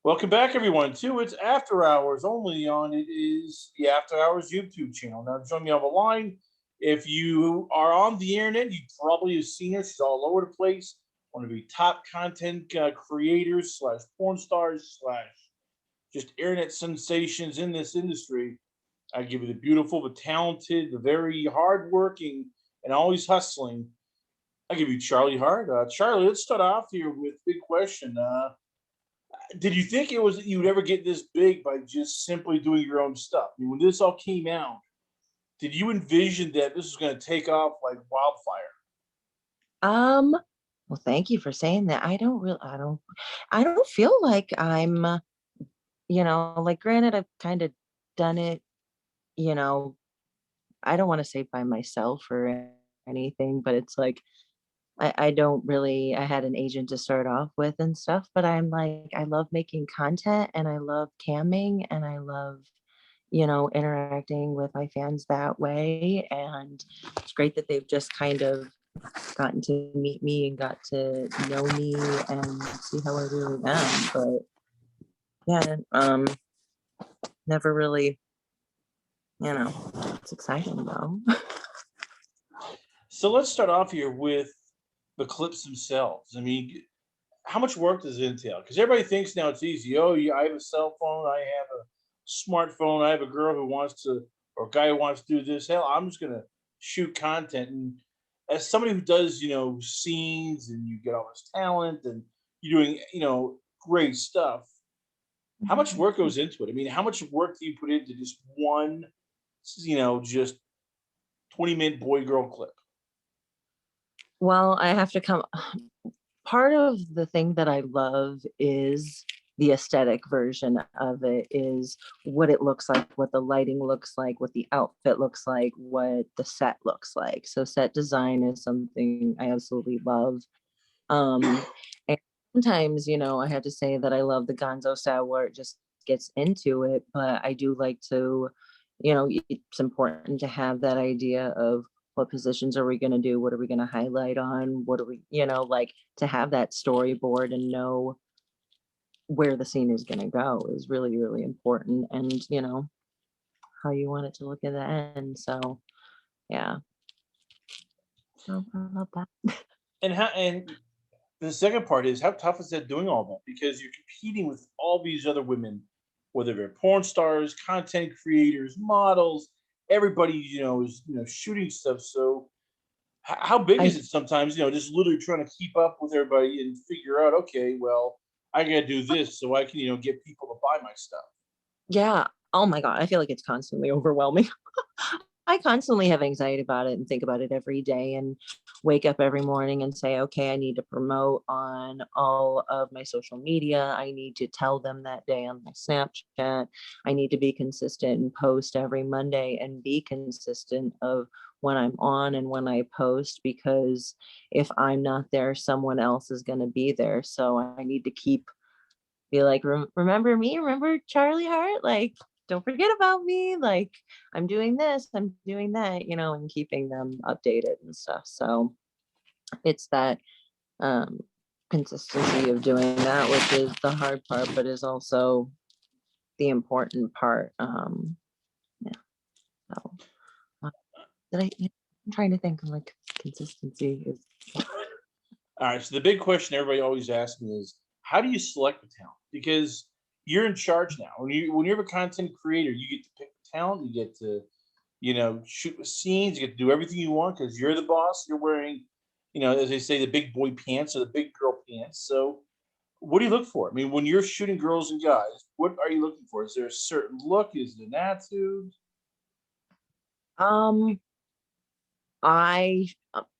Welcome back, everyone, to It's After Hours, only on It Is the After Hours YouTube channel. Now, join me on the line. If you are on the internet, you probably have seen her. She's all over the place. One of the top content creators slash porn stars slash just internet sensations in this industry. I give you the beautiful, the talented, the very hardworking, and always hustling. I give you Charley Hart. Charley, let's start off here with a big question. Did you think it was you would ever get this big by just simply doing your own stuff? I mean, when this all came out, did you envision that this was going to take off like wildfire? Um, well, thank you for saying that. I don't feel like I'm, like granted, I've kind of done it, you know, I don't want to say by myself or anything, but it's like I don't really I had an agent to start off with and stuff, but I'm like, I love making content and I love camming and I love, interacting with my fans that way. And it's great that they've just kind of gotten to meet me and got to know me and see how I really am. But yeah, never really, it's exciting though. So let's start off here with the clips themselves. I mean, how much work does it entail? Because everybody thinks now it's easy. Oh, yeah, I have a cell phone, I have a smartphone, I have a girl who wants to, or a guy who wants to do this. Hell, I'm just gonna shoot content. And as somebody who does, scenes and you get all this talent and you're doing, great stuff. How much work goes into it? I mean, how much work do you put into just one, just 20-minute boy girl clip? Well, I have to come part of the thing that I love is the aesthetic version of it is what it looks like, what the lighting looks like, what the outfit looks like, what the set looks like. So set design is something I absolutely love. And sometimes, I have to say that I love the Gonzo style where it just gets into it, but I do like to, it's important to have that idea of what positions are we going to do? What are we going to highlight on? What are we, like to have that storyboard and know where the scene is going to go is really, really important. And, how you want it to look at the end. So, yeah. So I love that. And the second part is how tough is that doing all that? Because you're competing with all these other women, whether they're porn stars, content creators, models, everybody, is shooting stuff. So how big I is it sometimes, just literally trying to keep up with everybody and figure out, okay, well, I gotta do this so I can, get people to buy my stuff. Yeah. Oh my God. I feel like it's constantly overwhelming. I constantly have anxiety about it and think about it every day and wake up every morning and say, okay, I need to promote on all of my social media. I need to tell them that day on my Snapchat. I need to be consistent and post every Monday and be consistent of when I'm on and when I post, because if I'm not there, someone else is going to be there. So I need to be like, remember me? Remember Charley Hart? Like, don't forget about me. Like, I'm doing this, I'm doing that, and keeping them updated and stuff. So it's that um, consistency of doing that, which is the hard part, but is also the important part. Yeah. So, uh, I'm trying to think of like consistency is. All right. So the big question everybody always asks me is, how do you select the talent? Because you're in charge now. When you're a content creator, you get to pick the talent. You get to shoot the scenes. You get to do everything you want because you're the boss. You're wearing, as they say, the big boy pants or the big girl pants. So what do you look for? I mean, when you're shooting girls and guys, what are you looking for? Is there a certain look? Is it an attitude? Um, I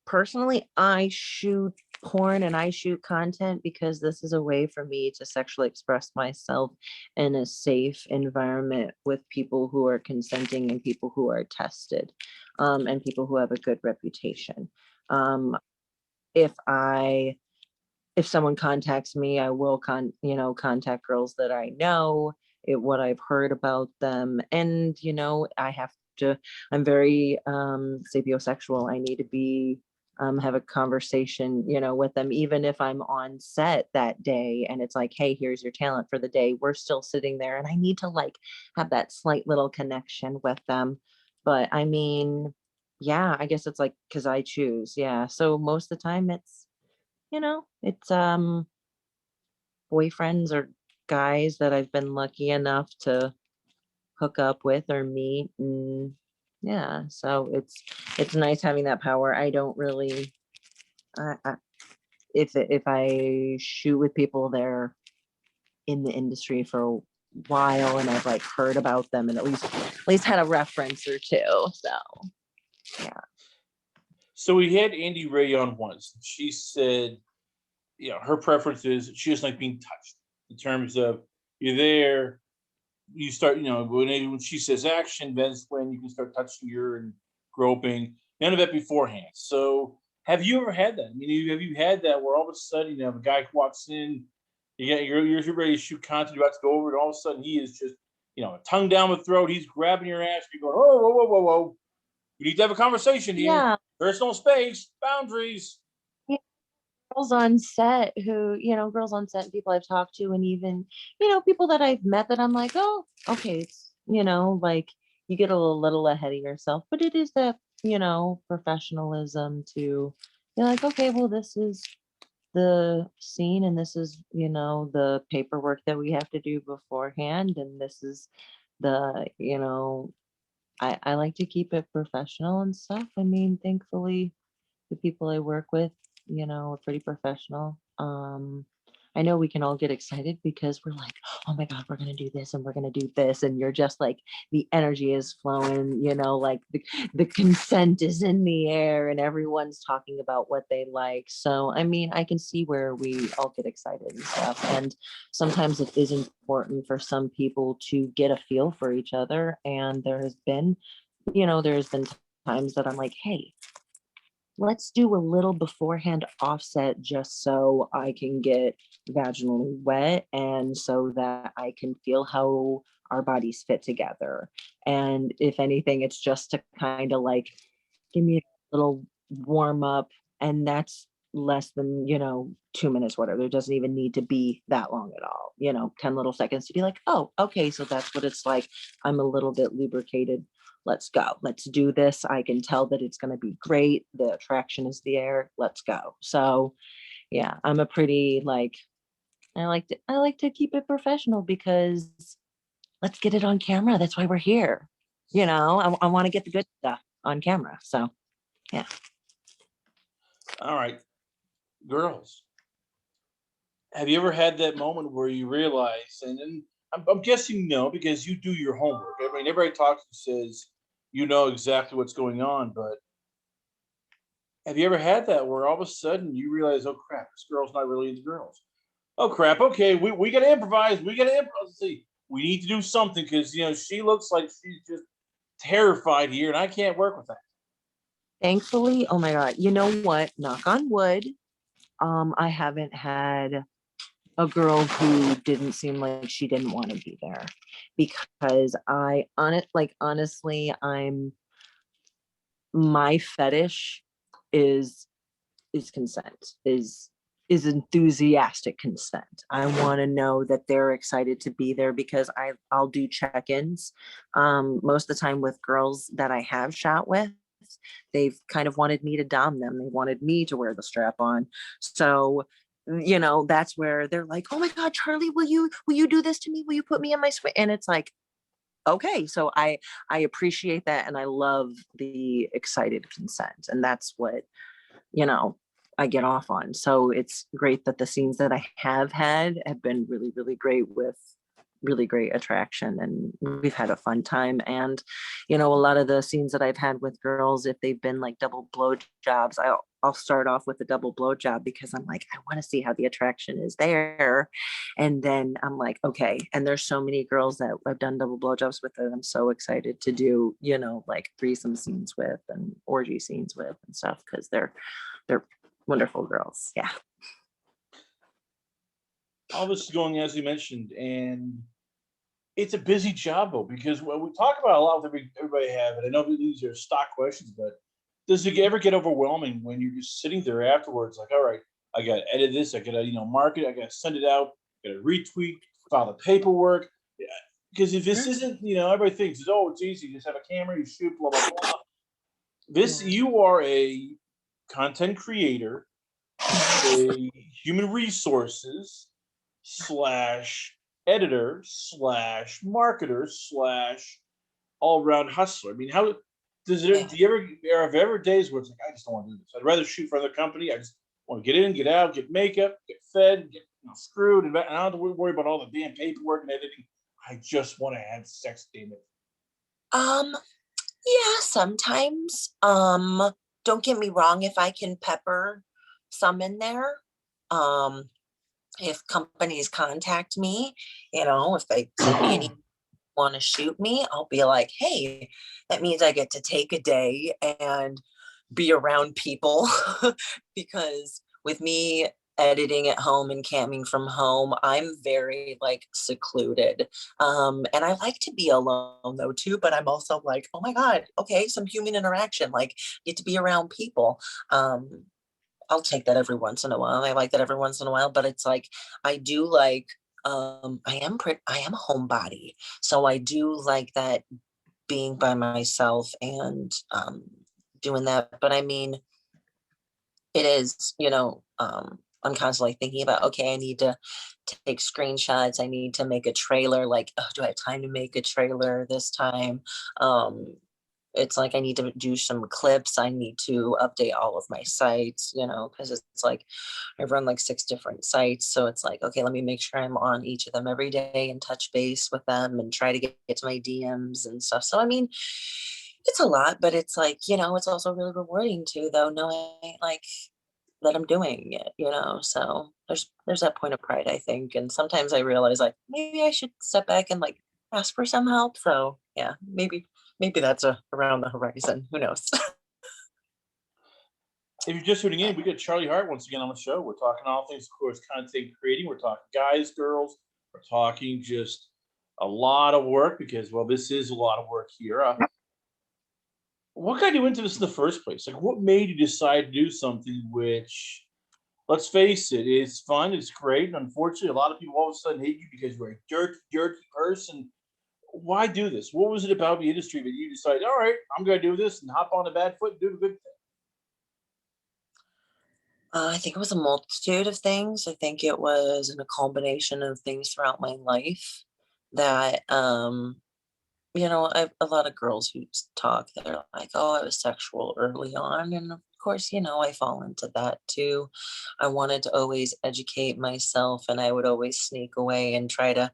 personally, I shoot porn and I shoot content because this is a way for me to sexually express myself in a safe environment with people who are consenting and people who are tested, and people who have a good reputation. Um, if I if someone contacts me, I will contact girls that I know, what I've heard about them, and I have to. I'm very sapiosexual. I need to be have a conversation, with them, even if I'm on set that day and it's like, hey, here's your talent for the day. We're still sitting there and I need to like have that slight little connection with them. But I mean, yeah, I guess it's like because I choose. Yeah. So most of the time it's boyfriends or guys that I've been lucky enough to hook up with or meet. And yeah, so it's nice having that power. I don't really I, if I shoot with people, they're in the industry for a while and I've like heard about them and at least had a reference or two. So yeah. So we had Andy Ray on once. She said, her preference is she doesn't like being touched. In terms of you're there, you start, when she says action, that's when you can start touching her and groping. None of that beforehand. So have you ever had that? I mean, have you had that where all of a sudden, a guy walks in, you're ready to shoot content, you're about to go over, and all of a sudden he is just, tongue down the throat, he's grabbing your ass, you're going, oh, whoa, whoa, whoa, whoa. We need to have a conversation here. Yeah. Personal space, boundaries. Girls on set girls on set, people I've talked to, and even, people that I've met that I'm like, oh, okay, it's, like you get a little ahead of yourself, but it is that, professionalism to be like, okay, well, this is the scene and this is, the paperwork that we have to do beforehand. And this is the, I like to keep it professional and stuff. I mean, thankfully, the people I work with, are pretty professional. I know we can all get excited because we're like, oh my God, we're going to do this and we're going to do this. And you're just like, the energy is flowing, like the consent is in the air and everyone's talking about what they like. So, I mean, I can see where we all get excited and stuff. And sometimes it is important for some people to get a feel for each other. And there's been times that I'm like, hey, let's do a little beforehand offset just so I can get vaginally wet and so that I can feel how our bodies fit together. And if anything, it's just to kind of like give me a little warm up. And that's less than, 2 minutes, whatever. It doesn't even need to be that long at all, 10 little seconds to be like, oh, okay, so that's what it's like. I'm a little bit lubricated. Let's go. Let's do this. I can tell that it's going to be great. The attraction is there. Let's go. So yeah, I'm a pretty like, I like to keep it professional because let's get it on camera. That's why we're here. I want to get the good stuff on camera. So yeah. All right, girls. Have you ever had that moment where you realize, and then I'm guessing no, because you do your homework. I mean, everybody talks and says you know exactly what's going on, but have you ever had that where all of a sudden you realize, oh crap, this girl's not really into girls? Oh crap, okay, we got to improvise. We got to improvise. See, we need to do something because she looks like she's just terrified here, and I can't work with that. Thankfully, oh my God, you know what? Knock on wood. I haven't had a girl who didn't seem like she didn't want to be there because honestly, my fetish is consent, is enthusiastic consent. I want to know that they're excited to be there because I'll do check-ins. Most of the time with girls that I have shot with, they've kind of wanted me to dom them. They wanted me to wear the strap on. So, that's where they're like, oh my God, Charlie, will you do this to me? Will you put me in my swing? And it's like, okay. So I appreciate that. And I love the excited consent. And that's what, you know, I get off on. So it's great that the scenes that I have had have been really, really great with really great attraction, and we've had a fun time. And a lot of the scenes that I've had with girls, if they've been like double blow jobs, I'll start off with a double blow job because I'm like, I want to see how the attraction is there. And then I'm like, okay. And there's so many girls that I've done double blow jobs with that I'm so excited to do, like threesome scenes with and orgy scenes with and stuff, because they're wonderful girls. Yeah. All this is going as you mentioned, and it's a busy job though, because when we talk about a lot of everybody have, and I know these are stock questions, but does it ever get overwhelming when you're just sitting there afterwards, like, all right, I got to edit this, I got to, mark it, I got to send it out, got to retweet, file the paperwork. Yeah. Because if this Mhm. isn't, everybody thinks, oh, it's easy, you just have a camera, you shoot, blah, blah, blah. This, Yeah. you are a content creator, a human resources slash editor slash marketer slash all around hustler. I mean, how does it? Yeah. Do you ever days where it's like, I just don't want to do this. I'd rather shoot for another company. I just want to get in, get out, get makeup, get fed, get screwed, and I don't have to worry about all the damn paperwork and editing. I just want to have sex, damn it. Um, yeah, sometimes. Don't get me wrong, if I can pepper some in there, um, if companies contact me, if they send me any want to shoot me, I'll be like, hey, that means I get to take a day and be around people because with me editing at home and camming from home, I'm very like secluded. And I like to be alone though too, but I'm also like, oh my God, okay, some human interaction, like get to be around people. I'll take that every once in a while. I like that every once in a while, but it's like I do like I am a homebody. So I do like that being by myself and doing that. But I mean, it is, I'm constantly thinking about, okay, I need to take screenshots. I need to make a trailer. Like, oh, do I have time to make a trailer this time? Um, it's like I need to do some clips. I need to update all of my sites, because it's like I run like 6 different sites. So it's like, okay, let me make sure I'm on each of them every day and touch base with them and try to get to my DMs and stuff. So, I mean, it's a lot, but it's like, it's also really rewarding too, though, knowing like that I'm doing it, so there's that point of pride, I think. And sometimes I realize like maybe I should step back and like ask for some help. So yeah, maybe that's around the horizon. Who knows? If you're just tuning in, we got Charlie Hart once again on the show. We're talking all things, of course, content creating. We're talking guys, girls. We're talking just a lot of work because, well, this is a lot of work here. What got you into this in the first place? Like, what made you decide to do something which, let's face it, is fun, it's great, and unfortunately, a lot of people all of a sudden hate you because you're a dirty, dirty person. Why do this? What was it about the industry that you decided, all right, I'm going to do this and hop on the bad foot and do the good thing? I think it was a multitude of things. I think it was in a combination of things throughout my life that a lot of girls who talk, they're like, oh, I was sexual early on. And of course, I fall into that too. I wanted to always educate myself and I would always sneak away and try to,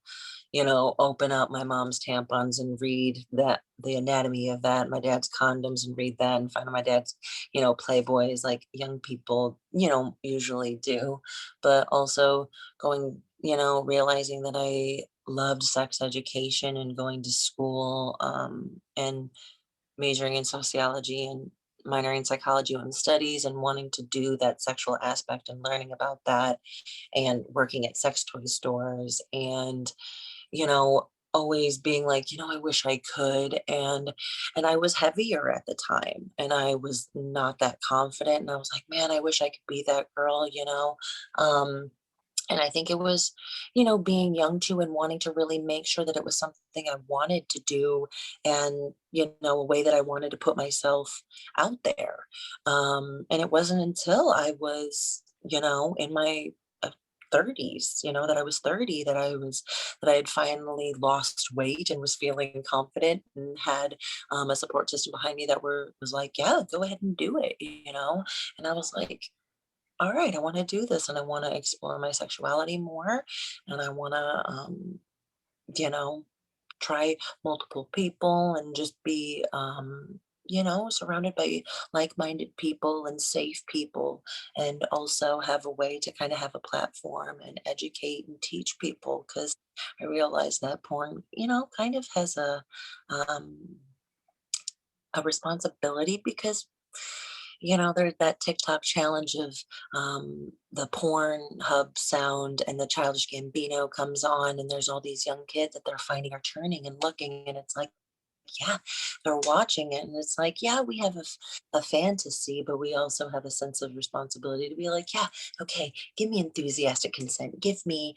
open up my mom's tampons and read the anatomy of that, my dad's condoms and read that and find out my dad's, Playboys like young people, usually do. But also going, realizing that I loved sex education and going to school and majoring in sociology and minoring in psychology and studies and wanting to do that sexual aspect and learning about that and working at sex toy stores and you know always being like I wish I could and I was heavier at the time and I was not that confident and I was like man I wish I could be that girl um and I think it was, being young too and wanting to really make sure that it was something I wanted to do and, a way that I wanted to put myself out there. And it wasn't until I was, in my 30s, that I was 30, that I had finally lost weight and was feeling confident and had a support system behind me that was like, yeah, go ahead and do it, And I was like, all right, I want to do this and I want to explore my sexuality more and I want to, you know, try multiple people and just be, surrounded by like-minded people and safe people and also have a way to kind of have a platform and educate and teach people because I realized that porn, kind of has um, a responsibility because there's that TikTok challenge of the porn hub sound and the childish Gambino comes on and there's all these young kids that they're finding are turning and looking and it's like yeah, they're watching it. And it's like, yeah, we have a fantasy, but we also have a sense of responsibility to be like, yeah, okay, give me enthusiastic consent. Give me,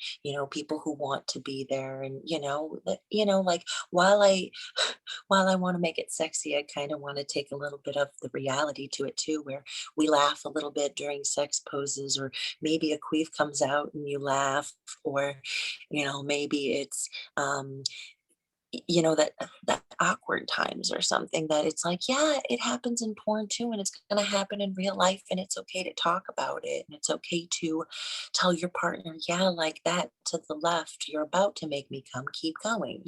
people who want to be there. And, like while I, while I want to make it sexy, I kind of want to take a little bit of the reality to it too, where we laugh a little bit during sex poses, or maybe a queef comes out and you laugh, or, maybe it's, that awkward times or something that it's like, yeah, it happens in porn too, and it's going to happen in real life, and it's okay to talk about it, and it's okay to tell your partner, yeah, like that to the left, you're about to make me come, keep going,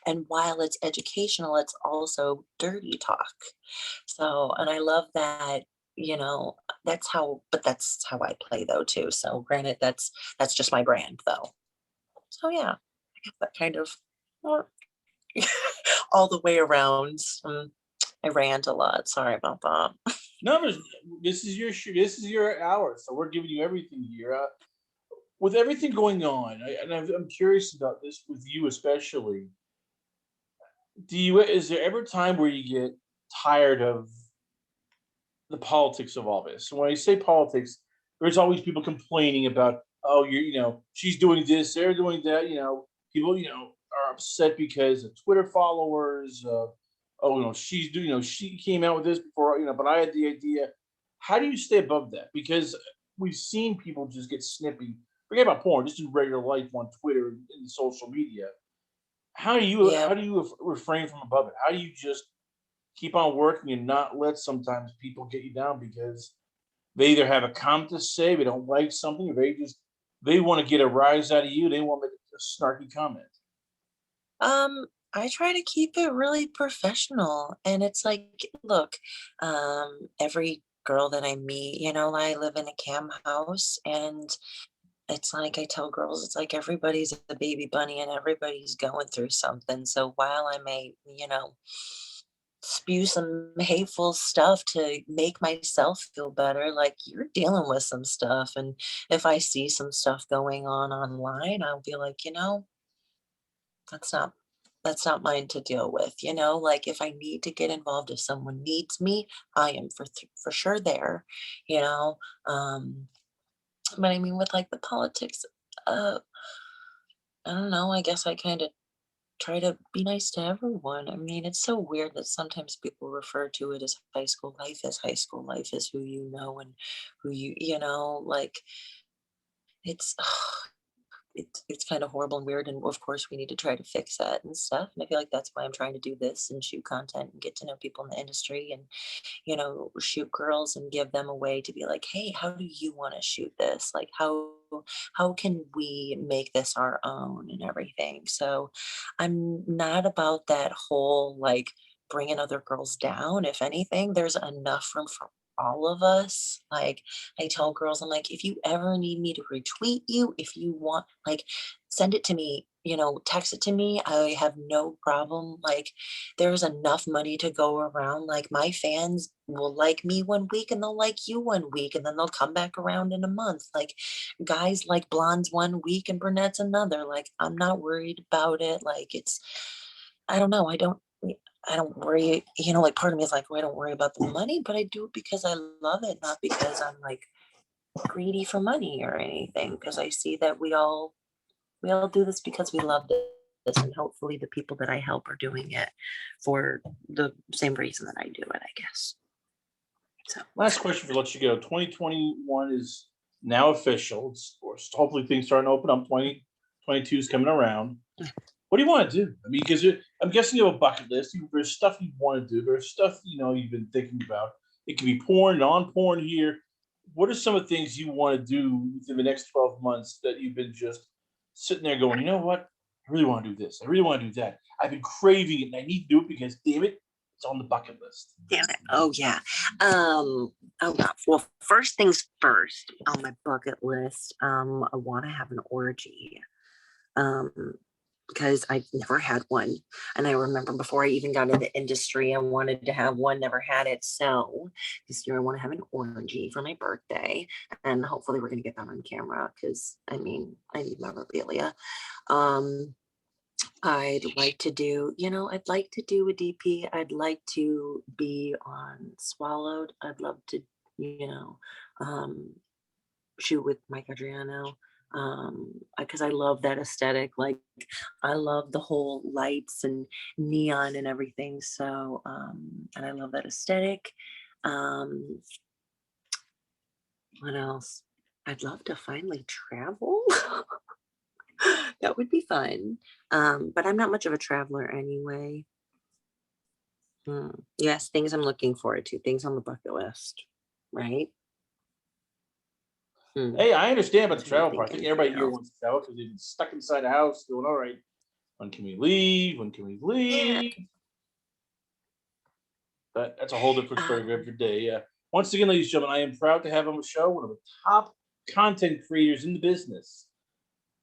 and while it's educational, it's also dirty talk. So, and I love that, that's how I play though too. So granted, that's just my brand though. So yeah, I guess that kind of well, all the way around. I rant a lot. Sorry about that. No, this is your hour, so we're giving you everything here. With everything going on, I'm curious about this with you especially. Is there ever time where you get tired of the politics of all this? So when I say politics, there's always people complaining about, oh, she's doing this, they're doing that. People, are upset because of Twitter followers. Oh, she's doing, she came out with this before, but I had the idea. How do you stay above that? Because we've seen people just get snippy. Forget about porn, just in regular life on Twitter and social media. Yeah. How do you refrain from above it? How do you just keep on working and not let sometimes people get you down because they either have a comment to say, they don't like something, or they want to get a rise out of you. They want to make a snarky comment. Um, I try to keep it really professional. And it's like, look, every girl that I meet, I live in a cam house, and it's like I tell girls, it's like everybody's a baby bunny and everybody's going through something. So while I may, spew some hateful stuff to make myself feel better, like you're dealing with some stuff. And if I see some stuff going on online, I'll be like, that's not that's not mine to deal with, like if I need to get involved, if someone needs me, I am for sure there, you know. Um, but I mean with like the politics, uh, I don't know, I guess I kind of try to be nice to everyone. I mean, it's so weird that sometimes people refer to it as high school life, as high school life is who you know and who like it's it's kind of horrible and weird, and of course we need to try to fix that and stuff, and I feel like that's why I'm trying to do this and shoot content and get to know people in the industry, and shoot girls and give them a way to be like, hey, how do you want to shoot this, like how can we make this our own and everything. So I'm not about that whole like bringing other girls down. If anything, there's enough room for all of us. Like I tell girls, I'm like, if you ever need me to retweet you, if you want, like, send it to me, text it to me. I have no problem. Like, there's enough money to go around. Like, my fans will like me one week and they'll like you one week, and then they'll come back around in a month. Like, guys like blondes one week and brunettes another. Like, I'm not worried about it. Like, I don't know. I don't worry, like part of me is like, well, I don't worry about the money, but I do it because I love it, not because I'm like greedy for money or anything. Because I see that we all do this because we love this, and hopefully the people that I help are doing it for the same reason that I do it, I guess. So Last question for let you go. 2021 is now official. Hopefully things starting to open up. 2022 is coming around. What do you want to do? I mean, because I'm guessing you have a bucket list. There's stuff you want to do. There's stuff you've been thinking about. It can be porn, non-porn here. What are some of the things you want to do within the next 12 months that you've been just sitting there going, you know what? I really want to do this. I really want to do that. I've been craving it, and I need to do it because, damn it, it's on the bucket list. damn it. Oh yeah. Oh god. Well, first things first on my bucket list, I want to have an orgy. Um, because I've never had one. And I remember before I even got in the industry, I wanted to have one, never had it. So this year I want to have an orgy for my birthday. And hopefully we're going to get that on camera because I mean, I need memorabilia. Um, I'd like to do, I'd like to do a DP. I'd like to be on Swallowed. I'd love to, you know, um, shoot with Mike Adriano. Because I love that aesthetic. Like, I love the whole lights and neon and everything. So, and I love that aesthetic. Um, what else? I'd love to finally travel. That would be fun. But I'm not much of a traveler anyway. Yes, things I'm looking forward to, things on the bucket list, right? Hmm. Hey, I understand about I'm the trying to travel think part. I think anything everybody here else. wants to travel because they've been stuck inside the house going, all right, when can we leave? When can we Yeah. leave? But that's a whole different story for Um, every day. Yeah. Once again, ladies and gentlemen, I am proud to have on the show one of the top content creators in the business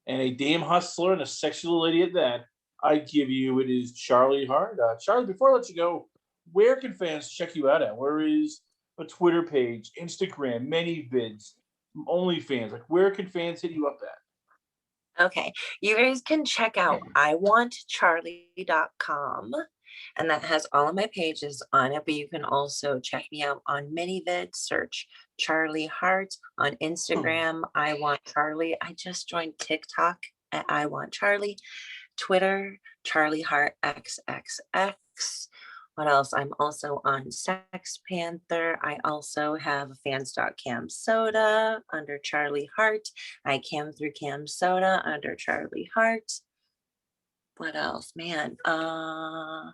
and a damn hustler and a sexy little lady at that. I give you it is Charlie Hart. Charlie, before I let you go, where can fans check you out at? Where is a Twitter page, Instagram, manyvids, OnlyFans? Like, where can fans hit you up at? okay. You guys can check out iwantcharlie.com, and that has all of my pages on it. But you can also check me out on manyvids, search Charlie Hart on Instagram. I want Charlie. I just joined TikTok at I want Charlie. Twitter, Charlie Hart XXX. What else? I'm also on Sex Panther. I also have a fans.cam soda under Charlie Hart. I cam through Cam Soda under Charlie Hart. What else? Man, Twitter,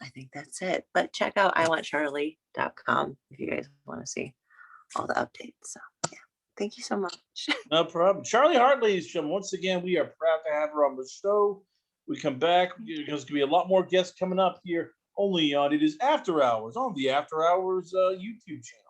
I think that's it. But check out iwantcharlie.com if you guys want to see all the updates. So yeah. Thank you so much. No problem. Charlie Hart, ladies and gentlemen, once again, we are proud to have her on the show. We come back. There's going to be a lot more guests coming up here only on It Is After Hours on the After Hours YouTube channel.